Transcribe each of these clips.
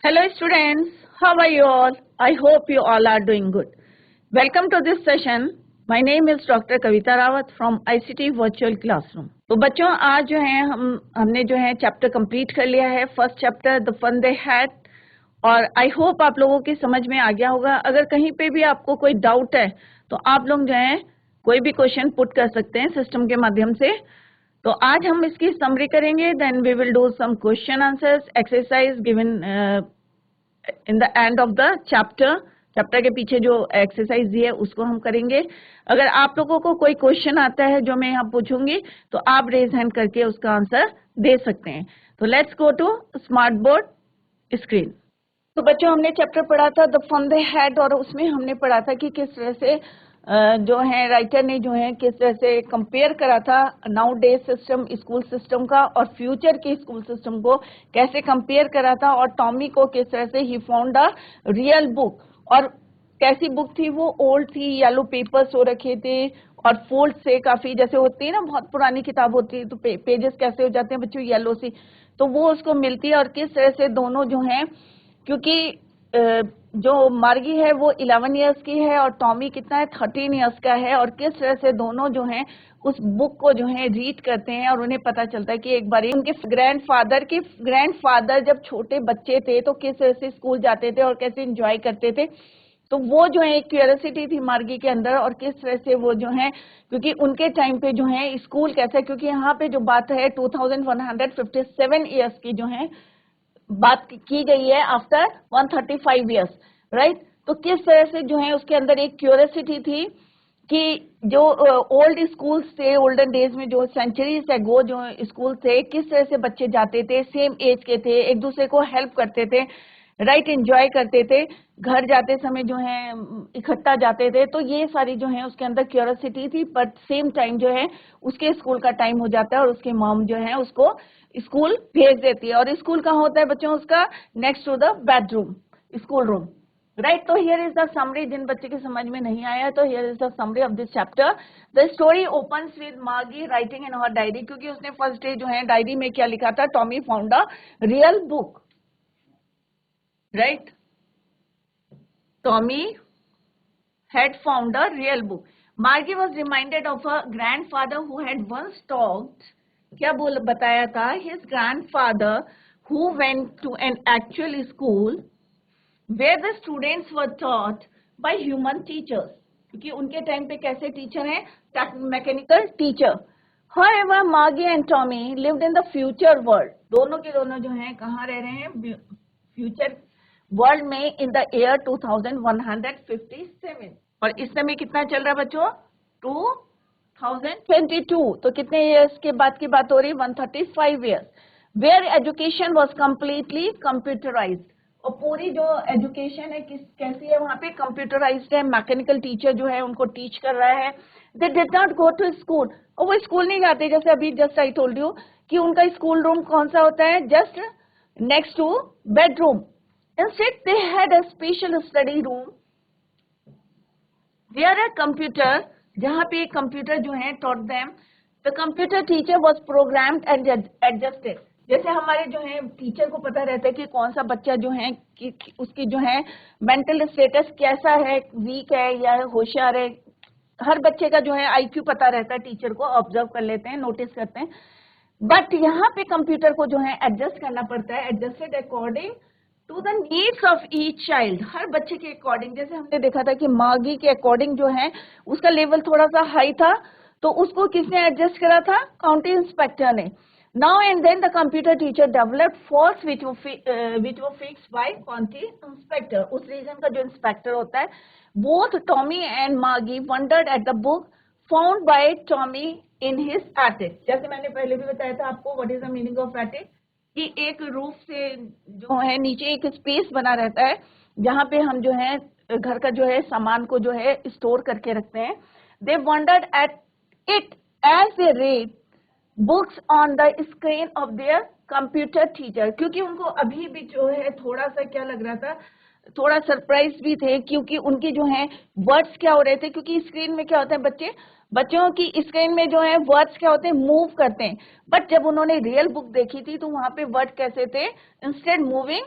Hello students, how are you all? I hope you all are doing good. Welcome to this session. My name is Dr. Kavita Rawat from ICT Virtual Classroom. तो बच्चों आज जो है हमने जो है chapter complete कर लिया है, first chapter the fun they had, और आई होप आप लोगों की समझ में आ गया होगा। अगर कहीं पे भी आपको कोई डाउट है तो आप लोग जो है कोई भी क्वेश्चन पुट कर सकते हैं सिस्टम के माध्यम से। तो आज हम इसकी समरी करेंगे, then we will do some question answers exercise given in the end of the chapter के पीछे जो एक्सरसाइज दी है उसको हम करेंगे। अगर आप लोगों को कोई क्वेश्चन आता है जो मैं यहाँ पूछूंगी तो आप रेज हैंड करके उसका आंसर दे सकते हैं। तो let's go to smart board screen. तो बच्चों हमने चैप्टर पढ़ा था द फन दे हैड, और उसमें हमने पढ़ा था कि किस तरह से जो है राइटर ने जो है किस तरह से कंपेयर करा था now day system school system का और फ्यूचर के स्कूल सिस्टम को कैसे कंपेयर करा था, और टॉमी को किस तरह से he found a real book. और कैसी बुक थी वो? ओल्ड थी, येलो पेपर्स हो रखे थे और फोल्ड से काफी, जैसे होती है ना बहुत पुरानी किताब होती है तो पेजेस कैसे हो जाते हैं बच्चों, येलो सी, तो वो उसको मिलती है। और किस तरह से दोनों जो हैं, क्योंकि जो मार्गी है वो 11 इयर्स की है और टॉमी कितना है 13 इयर्स का है, और किस तरह से दोनों जो हैं उस बुक को जो है रीड करते हैं और उन्हें पता चलता है कि एक बार उनके ग्रैंडफादर जब छोटे बच्चे थे तो किस तरह से स्कूल जाते थे और कैसे एंजॉय करते थे। तो वो जो है एक क्यूरियोसिटी थी मार्गी के अंदर, और किस तरह से वो जो है, क्योंकि उनके टाइम पे जो है स्कूल कैसा, क्योंकि यहाँ पे जो बात है 2157 इयर्स की जो है बात की गई है आफ्टर 135 इयर्स, राइट। तो किस तरह से जो है उसके अंदर एक क्यूरियोसिटी थी कि जो ओल्ड स्कूल्स थे, ओल्डन डेज में जो सेंचुरीज एगो जो स्कूल थे, किस तरह से बच्चे जाते थे, सेम एज के थे, एक दूसरे को हेल्प करते थे, राइट, एंजॉय करते थे, घर जाते समय जो है इकट्ठा जाते थे। तो ये सारी जो है उसके अंदर क्यूरियोसिटी थी, बट सेम टाइम जो है उसके स्कूल का टाइम हो जाता है और उसकी मॉम जो है उसको स्कूल भेज देती है। और स्कूल कहाँ होता है बच्चों? उसका next to the bedroom, school room, right. तो हियर इज द समरी, जिन बच्चे की समझ में नहीं आया तो here is the summary of this chapter. The story opens with Margie writing in her diary, क्योंकि उसने फर्स्ट डे जो है डायरी में क्या लिखा था? Tommy found a real book, right. Tommy had found a real book. Margie was reminded of her grandfather who had once talked, क्या बोल बताया था? His grandfather who went to an actual school where the students were taught by human teachers, क्योंकि उनके time पे कैसे teacher हैं? Mechanical teacher. However, Margie and Tommy lived in the future world. दोनों के दोनों जो हैं कहाँ रह रहे हैं? फ्यूचर वर्ल्ड में, इन द ईयर 2157। और इस समय कितना चल रहा है बच्चों? 2022। तो कितने इयर्स के बाद की बात हो रही है? 135 years. Where education was completely computerised, और पूरी जो एजुकेशन है कैसी है वहां पे? कंप्यूटराइज्ड है। मैकेनिकल टीचर जो है उनको टीच कर रहा है। They did not go to school, और वो स्कूल नहीं जाते। जैसे अभी जस्ट आई टोल्ड यू कि उनका स्कूल रूम कौन सा होता है? Just next two bedroom. Instead, they had a special study room where a computer, जहाँ पे एक कंप्यूटर जो है taught them. The computer teacher was programmed and adjusted. जैसे हमारे जो है टीचर को पता रहता है कि कौन सा बच्चा जो है कि उसकी जो है मेंटल स्टेटस कैसा है, वीक है या होशियार है। हर बच्चे का जो है आईक्यू पता रहता है, टीचर को ऑब्जर्व कर लेते हैं, नोटिस करते हैं। बट यहाँ पे कंप्यूटर को जो है एडजस्ट करना पड़ता है, adjusted according to the needs of each child, हर बच्चे के अकॉर्डिंग। जैसे हमने देखा था कि मार्गी के अकॉर्डिंग जो है उसका लेवल थोड़ा सा हाई था, तो उसको किसने एडजस्ट करा था? काउंटी इंस्पेक्टर ने। Now and then the computer teacher developed faults which वो फिक्स्ड बाय काउंटी इंस्पेक्टर, उस रीजन का जो इंस्पेक्टर होता है। Both Tommy and Margie wondered at the book found by Tommy in his attic. जैसे मैंने पहले भी बताया था आपको what is the meaning of attic, कि एक रूफ से जो है नीचे एक स्पेस बना रहता है जहां पे हम जो है घर का जो है सामान को जो है स्टोर करके रखते हैं। They wondered at it as they read books on the screen of their computer teacher, क्योंकि उनको अभी भी जो है थोड़ा सा क्या लग रहा था, थोड़ा सरप्राइज भी थे, क्योंकि उनकी जो है वर्ड्स क्या हो रहे थे। क्योंकि स्क्रीन में क्या होता है बच्चों की स्क्रीन में जो है वर्ड्स क्या होते हैं? मूव करते हैं। बट जब उन्होंने रियल बुक देखी थी तो वहां पे वर्ड कैसे थे? Instead moving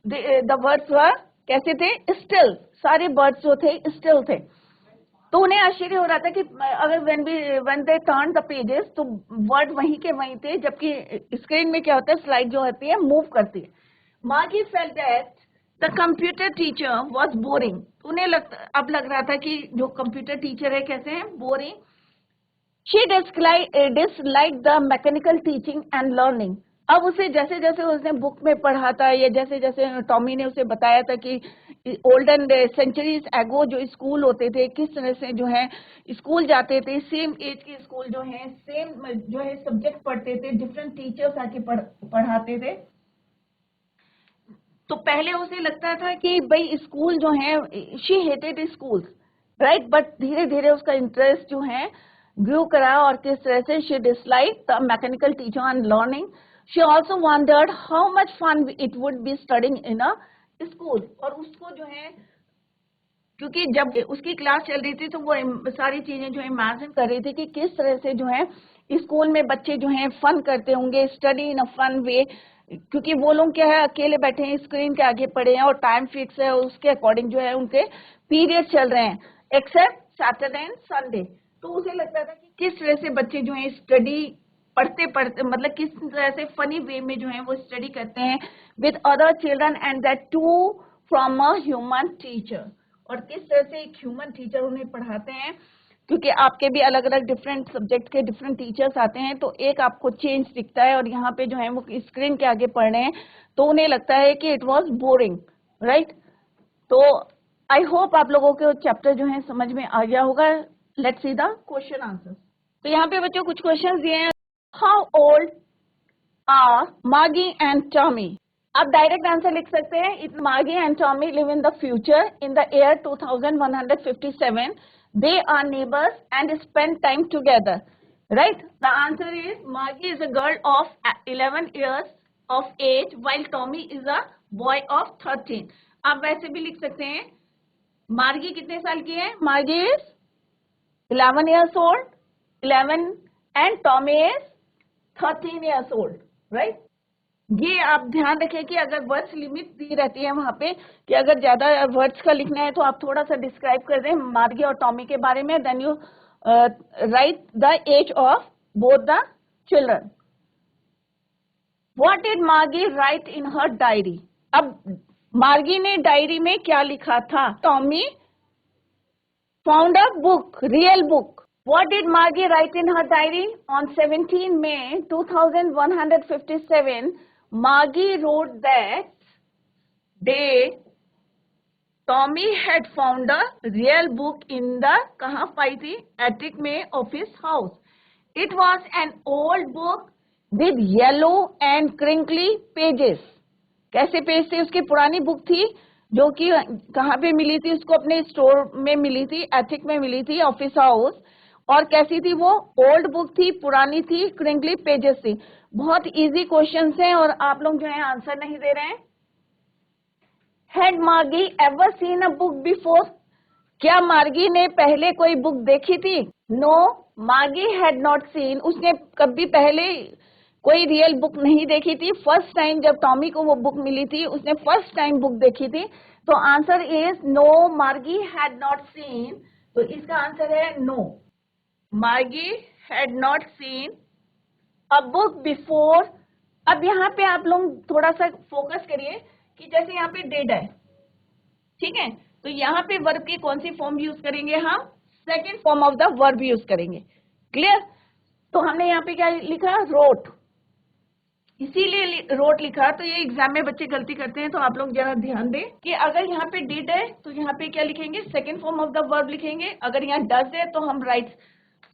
the words were कैसे थे, स्टिल, सारे वर्ड्स जो थे स्टिल थे। तो उन्हें आश्चर्य हो रहा था कि अगर when they turn the pages तो वर्ड वहीं के वहीं थे, जबकि स्क्रीन में क्या होता है, स्लाइड जो होती है मूव करती है। मार्गी felt that the computer teacher was boring. उन्हें अब लग रहा था कि जो कंप्यूटर टीचर है कैसे हैं, boring. She disliked the mechanical teaching and learning। अब उसे जैसे जैसे उसने बुक में पढ़ा था या जैसे जैसे टॉमी ने उसे बताया था कि ओल्डन सेंचुरीज एगो जो स्कूल होते थे किस तरह से जो है स्कूल जाते थे, सेम एज के स्कूल जो है सेम जो है सब्जेक्ट पढ़ते थे, डिफरेंट टीचर्स आके पढ़ाते थे। तो पहले उसे लगता था कि भाई स्कूल जो है, she hated school, right, but धीरे धीरे उसका इंटरेस्ट जो है ग्रू करा और किस तरह से she dislike the mechanical teacher and learning. She also wondered how much fun it would be studying in a school. और उसको जो है, क्योंकि जब उसकी क्लास चल रही थी तो वो सारी चीजें जो इमेजिन कर रही थी कि किस तरह से जो है स्कूल में बच्चे जो हैं फन करते होंगे, study in a fun way, क्योंकि वो लोग क्या है अकेले बैठे हैं, स्क्रीन के आगे पड़े हैं और टाइम फिक्स है, उसके अकॉर्डिंग जो है उनके पीरियड चल रहे हैं एक्सेप्ट सैटरडे एंड संडे। तो उसे लगता था कि किस तरह से बच्चे जो है स्टडी पढ़ते पढ़ते, मतलब किस तरह से फनी वे में जो है वो स्टडी करते हैं with other children and that too from a human teacher. और किस तरह से एक ह्यूमन टीचर उन्हें पढ़ाते हैं, क्योंकि आपके भी अलग अलग डिफरेंट सब्जेक्ट के डिफरेंट टीचर्स आते हैं, तो एक आपको चेंज दिखता है और यहाँ पे जो है वो स्क्रीन के आगे पढ़ रहे हैं तो उन्हें लगता है कि इट वाज बोरिंग, राइट। तो आई होप आप लोगों के चैप्टर जो है समझ में आ गया होगा। Let's see the question answer. तो यहाँ पे बच्चों कुछ क्वेश्चन दिए हैं। हाउ ओल्ड आर मार्गी एंड टॉमी? आप डायरेक्ट आंसर लिख सकते हैं, इट मार्गी and Tommy live in the future in the year 2157। They are neighbors and spend time together, right? The answer is Margie is a girl of 11 years of age while Tommy is a boy of 13। आप वैसे भी लिख सकते हैं, मार्गी कितने साल की है, मार्गी is 11 years old, 11 and Tommy is 13 years old, right? ये आप ध्यान रखें कि अगर वर्ड्स लिमिट दी रहती है वहां पे कि अगर ज्यादा वर्ड्स का लिखना है तो आप थोड़ा सा डिस्क्राइब कर दें मार्गी और टॉमी के बारे में, then you write the age of both the children. What did Margie write in her diary? अब मार्गी ने डायरी में क्या लिखा था? Tommy found a book, real book. What did Margie write in her diary? On 17 May 2157, Margie wrote that day Tommy had found a real book in the कहाँ पाई थी? Attic में of his house. It was an old book with yellow and crinkly pages. कैसे page थे? उसकी पुरानी book थी जो कि कहाँ पे मिली थी उसको? अपने स्टोर में मिली थी, एथिक में मिली थी, ऑफिस हाउस। और कैसी थी वो? ओल्ड बुक थी, पुरानी थी, क्रिंकली पेजेस थी। बहुत इजी क्वेश्चन हैं और आप लोग जो है आंसर नहीं दे रहे हैं। हैड मार्गी ever seen a book before? क्या मार्गी ने पहले कोई बुक देखी थी? नो, मार्गी हैड नॉट सीन, उसने कभी पहले कोई रियल बुक नहीं देखी थी। फर्स्ट टाइम जब टॉमी को वो बुक मिली थी उसने फर्स्ट टाइम बुक देखी थी। तो आंसर इज नो, मार्गी हैड नॉट सीन। तो इसका आंसर है नो, मार्गी had not seen a book before. अब यहाँ पे आप लोग थोड़ा सा फोकस करिए कि जैसे यहाँ पे डिड है, ठीक है, तो यहाँ पे वर्ब की कौन सी फॉर्म यूज करेंगे हम? Second form of the verb use करेंगे। क्लियर? तो हमने यहाँ पे क्या लिखा? रोट। इसीलिए रोट लिखा। तो ये एग्जाम में बच्चे गलती करते हैं, तो आप लोग जरा ध्यान दें कि अगर यहाँ पे डिड है तो यहाँ पे क्या लिखेंगे? Second form of the verb लिखेंगे। अगर यहाँ डज है तो हम राइट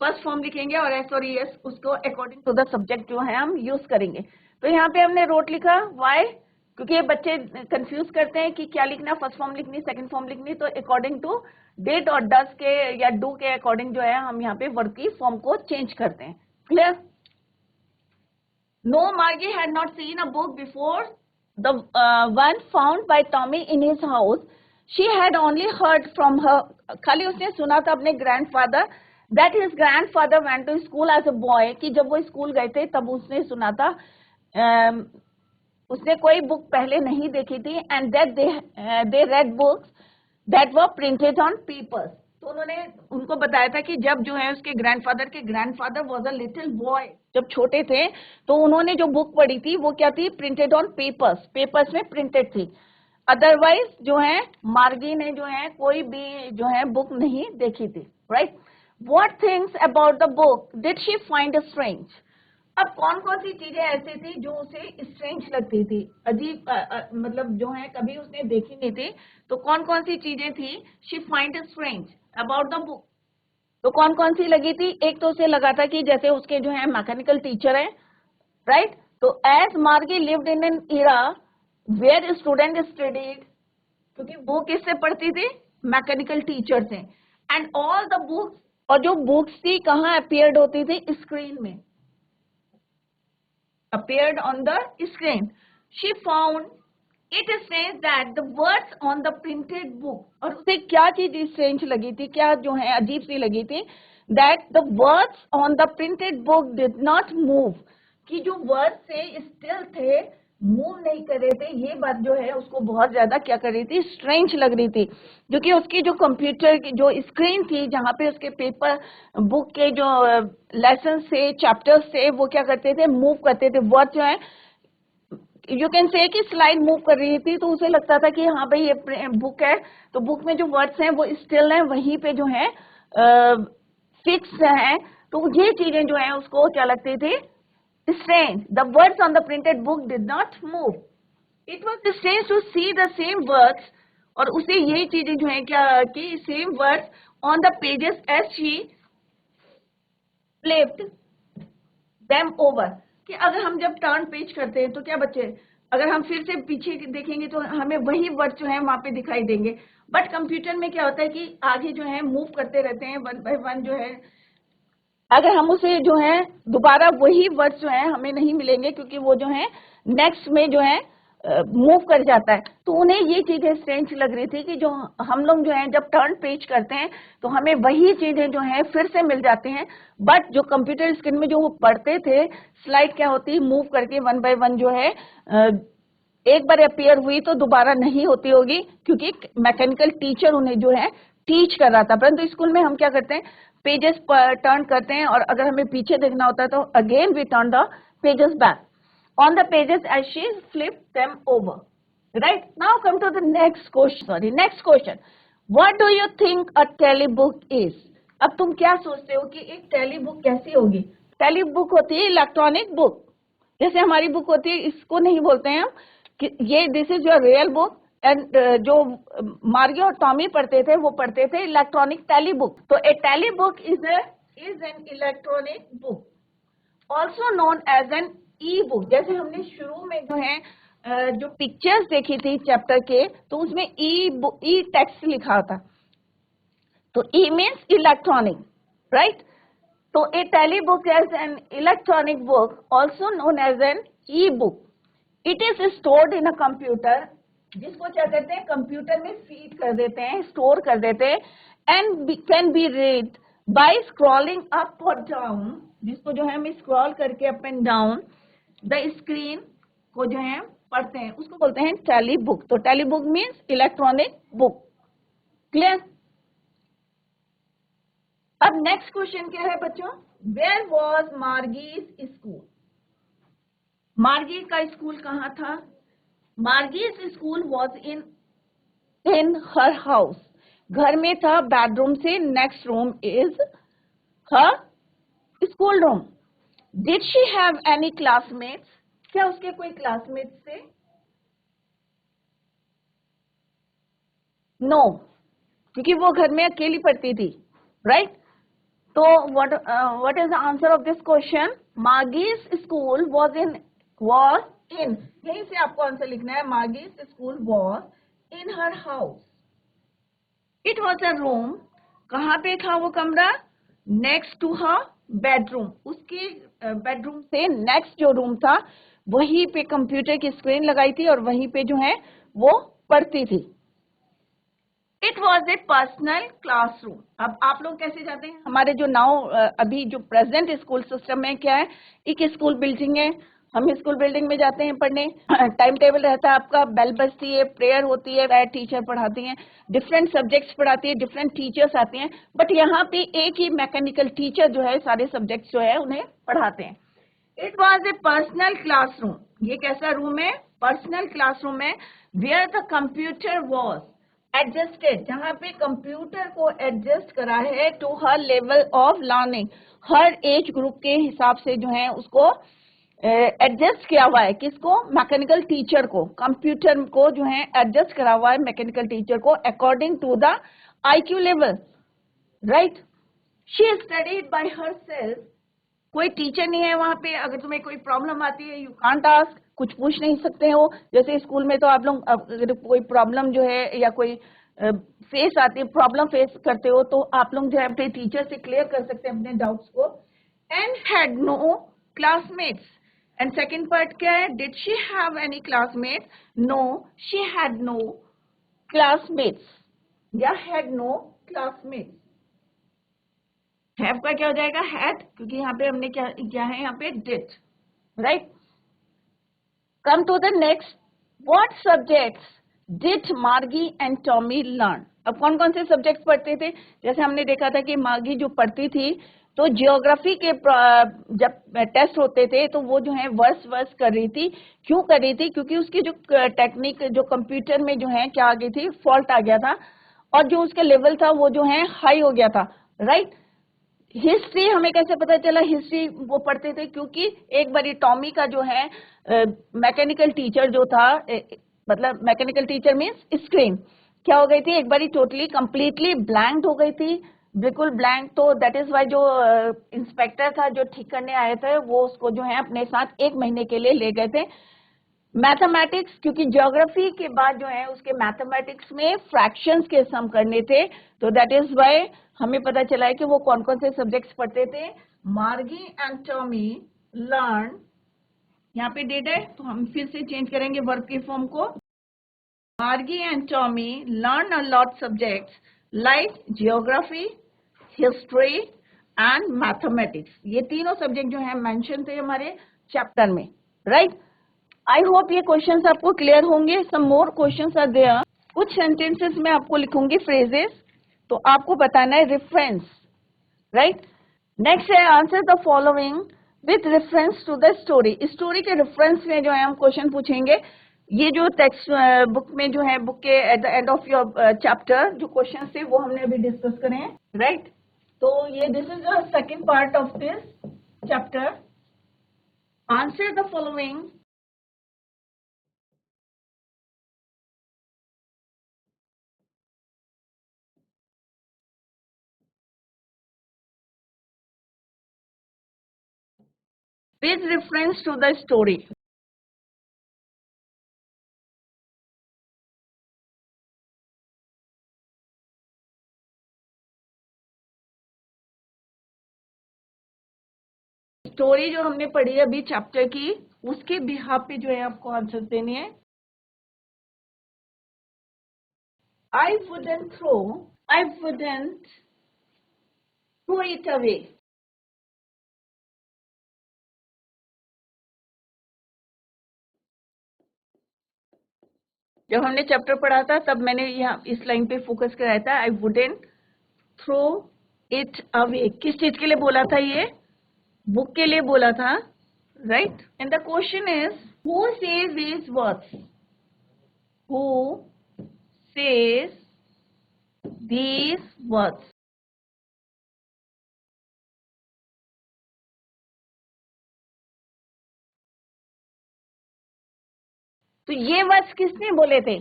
फर्स्ट फॉर्म लिखेंगे और एस और एस उसको अकॉर्डिंग टू द सब्जेक्ट जो है हम यूज करेंगे। तो यहाँ पे हमने रोट लिखा। वाई? क्योंकि ये बच्चे कंफ्यूज करते हैं कि क्या लिखना, फर्स्ट फॉर्म लिखनी, सेकंड फॉर्म लिखनी। तो अकॉर्डिंग टू डिड और डज के या डू के अकॉर्डिंग जो है हम यहाँ पे वर्ब की फॉर्म को चेंज करते हैं। Clear? No, Margie had not seen a book before the one found by Tommy in his house. She had only heard from her, खाली उसने सुना था अपने grandfather that his grandfather went to school as a boy, कि जब वो school गए थे तब उसने सुना था उसने कोई बुक पहले नहीं देखी थी and that they red books that were printed on papers. तो उन्होंने उनको बताया था कि जब जो है उसके grandfather was a little boy, जब छोटे थे तो उन्होंने जो बुक पढ़ी थी वो क्या थी, प्रिंटेड ऑन पेपर्स में प्रिंटेड थी। अदरवाइज जो है मार्गी ने जो है कोई भी जो है बुक नहीं देखी थी, right. What things about the book did she find strange. अब कौन कौन सी चीजें ऐसी थी जो उसे स्ट्रेंज लगती थी, अजीब मतलब जो है कभी उसने देखी नहीं थी, तो कौन कौन सी चीजें थी she find strange about the book. तो कौन कौन सी लगी थी, एक तो उसे लगा था कि जैसे उसके जो है मैकेनिकल टीचर है, राइट। तो as Margie lived in an era where student studied, क्योंकि वो किससे पढ़ती थी, मैकेनिकल टीचर से, एंड ऑल द बुक्स, और जो बुक्स थी कहाँ अपीयर्ड होती थी, स्क्रीन में, appeared on the screen. She found it strange that the words on the printed book, और उसे क्या चीज स्ट्रेंज लगी थी, क्या जो है अजीब सी लगी थी, that the words on the printed book did not move, कि जो वर्ड्स थे स्टिल थे, मूव नहीं कर रहे थे। ये बात जो है उसको बहुत ज्यादा क्या कर रही थी, स्ट्रेंज लग रही थी, क्योंकि उसकी जो कंप्यूटर की जो स्क्रीन थी जहाँ पे उसके पेपर बुक के जो लेसन से चैप्टर्स थे वो क्या करते थे, मूव करते थे। वर्ड जो है यू कैन से कि स्लाइड मूव कर रही थी, तो उसे लगता था कि हाँ भाई ये बुक है, तो बुक में जो वर्ड्स हैं वो स्टिल है, वहीं पे जो है फिक्स है। तो ये चीजें जो है उसको क्या लगती थी, strange. The words on the printed book did not move. It was strange to see the same words, और उसे यही चीजें जो है क्या कि same words on the pages as she flipped them over, कि अगर हम जब टर्न पेज करते हैं तो क्या बच्चे, अगर हम फिर से पीछे देखेंगे तो हमें वही वर्ड जो है वहां पे दिखाई देंगे, बट कंप्यूटर में क्या होता है कि आगे जो है मूव करते रहते हैं वन बाय वन जो है, अगर हम उसे जो है दोबारा वही वर्ड्स जो है हमें नहीं मिलेंगे, क्योंकि वो जो है नेक्स्ट में जो है मूव कर जाता है। तो उन्हें ये चीजें स्ट्रेंज लग रही थी कि जो हम लोग जो है जब टर्न पेज करते हैं तो हमें वही चीजें जो है फिर से मिल जाती हैं, बट जो कंप्यूटर स्क्रीन में जो वो पढ़ते थे स्लाइड क्या होती, मूव करके वन बाय वन जो है एक बार अपीयर हुई तो दोबारा नहीं होती होगी, क्योंकि मैकेनिकल टीचर उन्हें जो है टीच कर रहा था। परंतु स्कूल में हम क्या करते हैं, पेजेस पर टर्न करते हैं, और अगर हमें पीछे देखना होता है तो again we turn the pages back on the pages as she flip them over, right. Now come to the next question, what do you think a tele book is. अब तुम क्या सोचते हो कि एक टेली बुक कैसी होगी। Tele book होती है इलेक्ट्रॉनिक बुक, जैसे हमारी बुक होती है, इसको नहीं बोलते हैं हम कि ये this is your real book, and जो मार्गी और टॉमी पढ़ते थे वो पढ़ते थे इलेक्ट्रॉनिक टेली बुक। तो a tele book is an electronic book, also known as an e book. जैसे हमने शुरू में जो है जो पिक्चर्स देखी थी चैप्टर के, तो उसमें ई टेक्स्ट लिखा था, तो ई मीन्स इलेक्ट्रॉनिक, राइट। तो a tele book as an electronic book also known as an e book, it is stored in a computer, जिसको क्या कहते हैं, कंप्यूटर में फीड कर देते हैं, स्टोर कर देते हैं, and can be read by scrolling up और डाउन, जिसको जो है हम स्क्रॉल करके up and down the screen को जो है पढ़ते हैं, उसको बोलते हैं टेली बुक। तो telebook means electronic book, clear. अब नेक्स्ट क्वेश्चन क्या है बच्चों, वेयर वॉज मार्गीज स्कूल। मार्गी का स्कूल कहाँ था, Margie's school was in her house, घर में था, बेडरूम से next room is her school room. Did she have any classmates, क्या उसके कोई क्लासमेट्स थे, नो, क्योंकि वो घर में अकेली पढ़ती थी, राइट। तो what is the answer of this question, Margie's school was in यहीं से आपको आंसर लिखना है, Margie's school was in her house, it was a room, कहाँ पे था वो कमरा, नेक्स्ट टू हर बेडरूम, उसके बेडरूम से नेक्स्ट जो रूम था वहीं पे कंप्यूटर की स्क्रीन लगाई थी और वहीं पे जो है वो पढ़ती थी। It was a personal classroom. अब आप लोग कैसे जाते हैं, हमारे जो नाउ अभी जो प्रेजेंट स्कूल सिस्टम में क्या है, एक स्कूल बिल्डिंग है, हम स्कूल बिल्डिंग में जाते हैं पढ़ने, टाइम टेबल रहता है आपका, बेल बजती है, प्रेयर होती है, टीचर पढ़ाती हैं, डिफरेंट सब्जेक्ट्स पढ़ाती है, डिफरेंट टीचर्स आते हैं, बट यहाँ पे एक ही मैकेनिकल टीचर जो है सारे सब्जेक्ट्स जो है उन्हें पढ़ाते हैं। It was a personal classroom, ये कैसा रूम है? पर्सनल क्लासरूम है, where the computer was adjusted, जहाँ पे कंप्यूटर को एडजस्ट करा है to her level of learning, हर एज ग्रुप के हिसाब से जो है उसको एडजस्ट किया हुआ है। किसको? मैकेनिकल टीचर को, कंप्यूटर को जो है एडजस्ट करा हुआ है मैकेनिकल टीचर को according to the IQ level, right. She studied by herself, कोई टीचर नहीं है वहां पे, अगर तुम्हें कोई प्रॉब्लम आती है यू कांट आस्क, कुछ पूछ नहीं सकते हो। जैसे स्कूल में तो आप लोग अगर कोई प्रॉब्लम जो है या कोई फेस आती है, प्रॉब्लम फेस करते हो, तो आप लोग जो है अपने टीचर से क्लियर कर सकते हैं अपने डाउट्स को। And had no classmates, and second part क्या है? Did she have any classmates? No, she had no classmates या हैड नो क्लासमेट्स। हैव का क्या हो जाएगा? हैड, क्योंकि यहाँ पे हमने क्या किया है? यहाँ पे did, right. Come to the next, what subjects did Margie and Tommy learn? अब कौन कौन से सब्जेक्ट्स पढ़ते थे? जैसे हमने देखा था कि मार्गी जो पढ़ती थी तो जियोग्राफी के जब टेस्ट होते थे तो वो जो है वर्स कर रही थी। क्यों कर रही थी? क्योंकि उसकी जो टेक्निक जो कंप्यूटर में जो है क्या आ गई थी? फॉल्ट आ गया था, और जो उसका लेवल था वो जो है हाई हो गया था, राइट। हिस्ट्री हमें कैसे पता चला? हिस्ट्री वो पढ़ते थे क्योंकि एक बारी टॉमी का जो है मैकेनिकल टीचर जो था, मतलब मैकेनिकल टीचर मीन्स स्क्रीन क्या हो गई थी? एक बारी टोटली कंप्लीटली ब्लैंक हो गई थी, बिल्कुल ब्लैंक। तो दैट इज वाई जो इंस्पेक्टर था जो ठीक करने आए थे वो उसको जो है अपने साथ 1 महीने के लिए ले गए थे। मैथमेटिक्स, क्योंकि ज्योग्राफी के बाद जो है उसके मैथमेटिक्स में फ्रैक्शंस के सम करने थे, तो दैट इज व्हाई हमें पता चला है कि वो कौन कौन से सब्जेक्ट्स पढ़ते थे। मार्गी एंड टॉमी लर्न, यहाँ पे डेट है तो हम फिर से चेंज करेंगे वर्ब की फॉर्म को। मार्गी and Tommy learn a lot subjects like geography, history and mathematics. ये तीनों सब्जेक्ट जो है मेंशन थे हमारे चैप्टर में, राइट। आई होप ये क्वेश्चंस आपको क्लियर होंगे। Some more questions are there. कुछ सेंटेंसेस में आपको लिखूंगी फ्रेजेस, तो आपको बताना है रेफरेंस, राइट। नेक्स्ट है answer the following with reference to the story. Story के रेफरेंस में जो है हम क्वेश्चन पूछेंगे। ये जो टेक्स्ट बुक में जो है, बुक के at the end of your chapter जो क्वेश्चन थे वो हमने अभी डिस्कस करे हैं, राइट। तो ये this is the second part of this chapter. Answer the following with reference to the story. Story जो हमने पढ़ी है अभी चैप्टर की, उसके बिहाफ पे जो है आपको आंसर देने हैं। I wouldn't throw it away. जब हमने चैप्टर पढ़ा था तब मैंने यहाँ इस लाइन पे फोकस कराया था, I wouldn't throw it away। किस चीज के लिए बोला था? ये बुक के लिए बोला था, right. And the question is who says these words? Who says these words? तो ये वर्ड्स किसने बोले थे?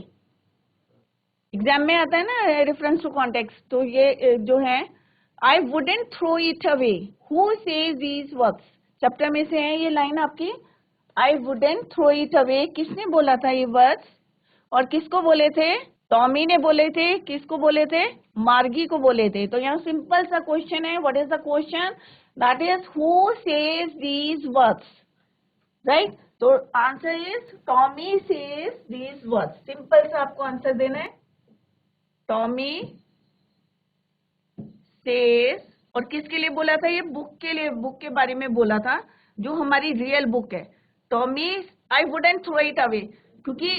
एग्जाम में आता है ना रेफरेंस टू कॉन्टेक्स्ट, तो ये जो है I wouldn't throw it away, who says these words, chapter में से है ये लाइन आपकी। I wouldn't throw it away, किसने बोला था ये वर्ड्स? और किसको बोले थे? टॉमी ने बोले थे। किसको बोले थे? मार्गी को बोले थे। तो यहाँ सिंपल सा क्वेश्चन है, what is the question? That is who says these words, right. तो answer is Tommy says these words. Simple सा आपको आंसर देना है, टॉमी सेज। और किसके लिए बोला था? ये बुक के लिए, बुक के बारे में बोला था जो हमारी रियल बुक है, Tommy I wouldn't throw it away, क्योंकि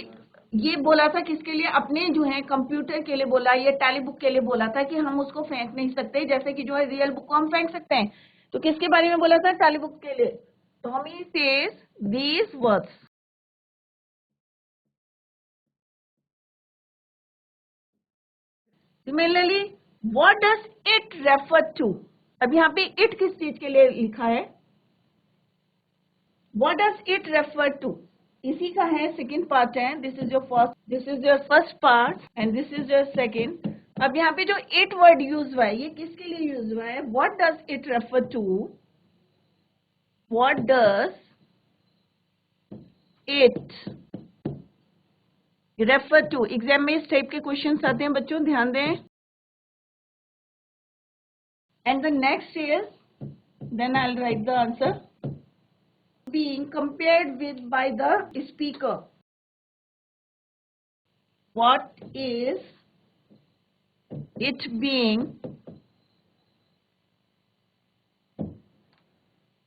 ये बोला था किसके लिए, अपने जो है कंप्यूटर के लिए बोला, ये टैली बुक के लिए बोला था कि हम उसको फेंक नहीं सकते, जैसे कि जो है रियल बुक को हम फेंक सकते हैं। तो किसके बारे में बोला था, टैली बुक के लिए। Tommy says these words. Similarly what does it refer to. अब यहाँ पे इट किस चीज के लिए लिखा है, what does it refer to, इसी का है सेकेंड पार्ट है। This is your first part and this is your second. अब यहाँ पे जो इट वर्ड यूज हुआ है, ये किसके लिए यूज हुआ है, what does it refer to, what does it refer to. Exam में इस टाइप के क्वेश्चंस आते हैं बच्चों, ध्यान दें। And the next is, then I will write the answer, being compared with by the speaker. What is it being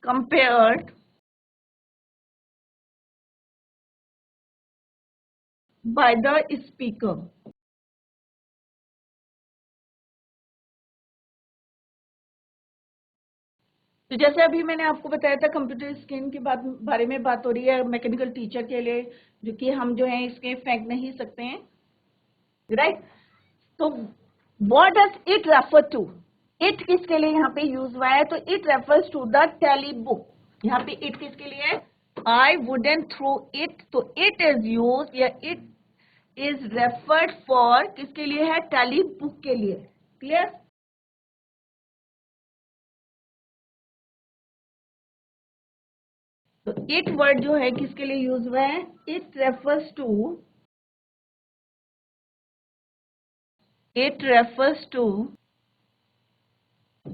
compared by the speaker? तो जैसे अभी मैंने आपको बताया था कंप्यूटर स्क्रीन के बारे में बात हो रही है मैकेनिकल टीचर के लिए, जो कि हम जो है इसके फेंक नहीं सकते हैं, राइट। तो what does it refer to, it किसके लिए यहाँ पे यूज हुआ है, तो it refers to the tally book. यहाँ पे इट किसके लिए है, आई वुडंट थ्रो इट, तो इट इज यूज या इट इज रेफर्ड फॉर किसके लिए है, टैली बुक के लिए। क्लियर। तो इट वर्ड जो है किसके लिए यूज हुआ है, it refers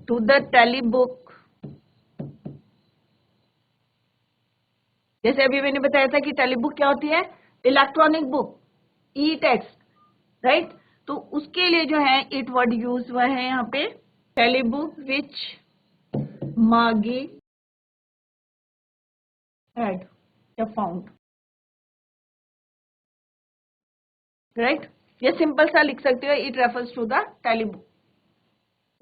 to the tally book. जैसे अभी मैंने बताया था कि टैली बुक क्या होती है, इलेक्ट्रॉनिक बुक, ई टेक्स्ट, राइट। तो उसके लिए जो है इट वर्ड यूज हुआ है यहाँ पे, टैली बुक विच मागी had या फाउंड, राइट। ये सिंपल सा लिख सकते हो, it refers to the tally book.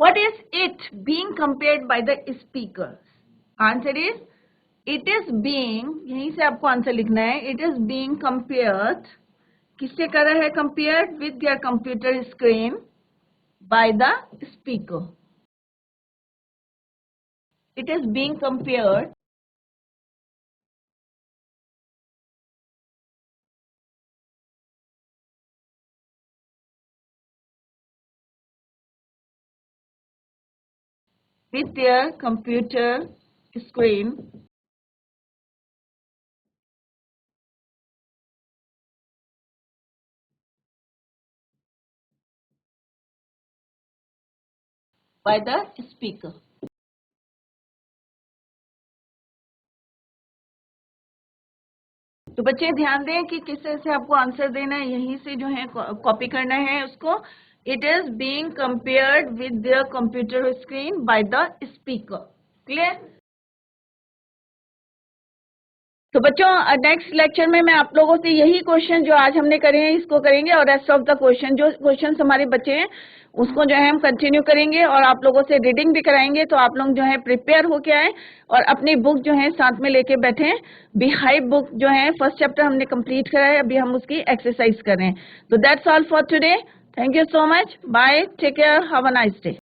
What is it being compared by the speaker, answer is it is being, यहीं से आपको आंसर लिखना है, इट इज बीइंग कंपेयर्ड, किससे कर रहा है compared, with their computer screen bye the speaker. It is being compared with their computer screen by the speaker. तो बच्चे ध्यान दें कि किस तरह से आपको आंसर देना है, यहीं से जो है कॉपी करना है उसको। It is being compared with their computer screen bye the speaker. Clear. तो बच्चों नेक्स्ट लेक्चर में मैं आप लोगों से यही क्वेश्चन जो आज हमने करे हैं इसको करेंगे, और रेस्ट ऑफ द क्वेश्चन जो क्वेश्चन हमारे बच्चे हैं उसको जो है हम कंटिन्यू करेंगे, और आप लोगों से रीडिंग भी कराएंगे। तो आप लोग जो है प्रिपेयर होके आए और अपनी बुक जो है साथ में लेके बैठे। बिहाइव बुक जो है फर्स्ट चैप्टर हमने कंप्लीट करा है, अभी हम उसकी एक्सरसाइज कर रहे हैं। तो that's all for today, thank you so much, bye, take care, have a nice day.